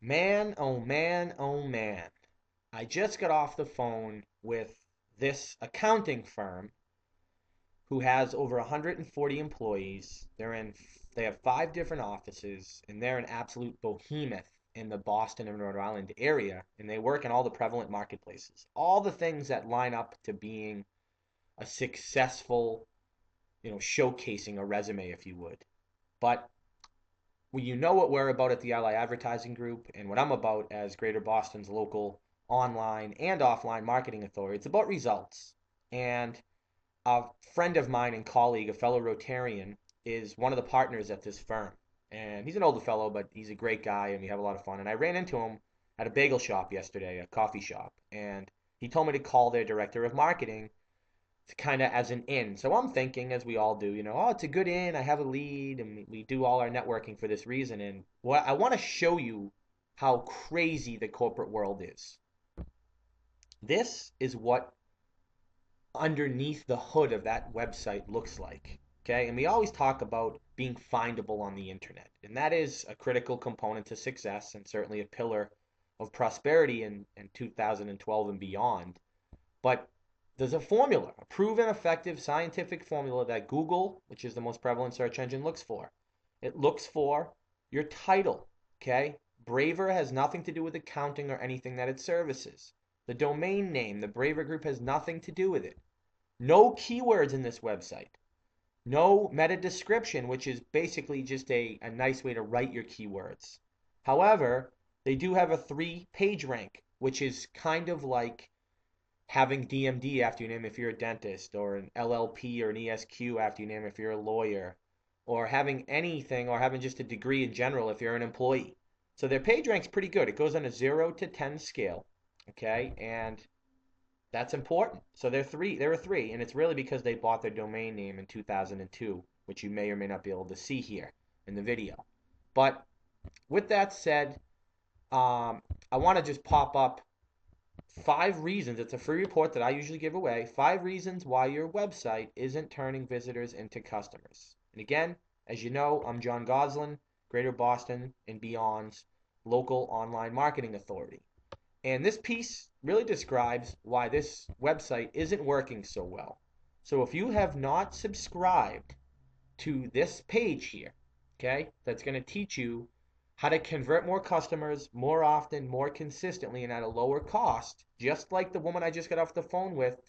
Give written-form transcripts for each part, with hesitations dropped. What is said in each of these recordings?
Man, oh man, oh man. I just got off the phone with this accounting firm who has over 140 employees. They have 5 different offices and they're an absolute behemoth in the Boston and Rhode Island area, and they work in all the prevalent marketplaces. All the things that line up to being a successful, showcasing a resume if you would. But well, you know what we're about at the Ally Advertising Group and what I'm about as Greater Boston's local online and offline marketing authority. It's about results. And a friend of mine and colleague, a fellow Rotarian, is one of the partners at this firm. And he's an older fellow, but he's a great guy and we have a lot of fun. And I ran into him at a bagel shop yesterday, a coffee shop. And he told me to call their director of marketing kind of as an in. So I'm thinking, as we all do, oh, it's a good in. I have a lead, and we do all our networking for this reason. And what I want to show you how crazy the corporate world is. This is what underneath the hood of that website looks like. Okay, and we always talk about being findable on the internet, and that is a critical component to success and certainly a pillar of prosperity in 2012 and beyond. But there's a formula, a proven effective scientific formula that Google, which is the most prevalent search engine, looks for. It looks for your title, okay? Braver has nothing to do with accounting or anything that it services. The domain name, the Braver Group, has nothing to do with it. No keywords in this website. No meta description, which is basically just a nice way to write your keywords. However, they do have a 3-page rank, which is kind of like having DMD after your name if you're a dentist, or an LLP or an ESQ after your name if you're a lawyer, or having anything, or having just a degree in general if you're an employee. So their page rank's pretty good. It goes on a 0 to 10 scale, okay? And that's important. So they're a 3, and it's really because they bought their domain name in 2002, which you may or may not be able to see here in the video. But with that said, I want to just pop up 5 reasons. It's a free report that I usually give away. 5 reasons why your website isn't turning visitors into customers. And again, as you know, I'm John Goslin, Greater Boston and Beyond's local online marketing authority. And this piece really describes why this website isn't working so well. So if you have not subscribed to this page here, okay, that's going to teach you how to convert more customers more often, more consistently, and at a lower cost, just like the woman I just got off the phone with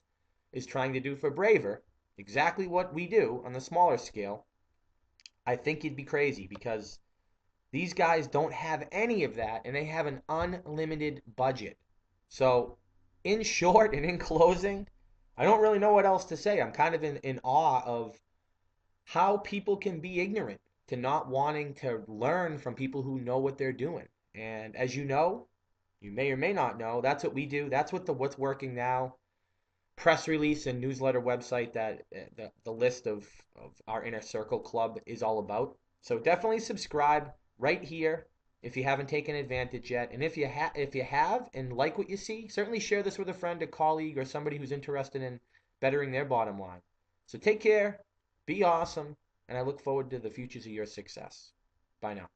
is trying to do for Braver, exactly what we do on the smaller scale. I think you'd be crazy because these guys don't have any of that and they have an unlimited budget. So, in short and in closing, I don't really know what else to say. I'm kind of in awe of how people can be ignorant to not wanting to learn from people who know what they're doing. And as you may or may not know, that's what we do. That's what the What's Working Now press release and newsletter website that the list of our Inner Circle Club is all about. So definitely subscribe right here if you haven't taken advantage yet. And if you have and like what you see, certainly share this with a friend, a colleague, or somebody who's interested in bettering their bottom line. So take care, be awesome, and I look forward to the futures of your success. Bye now.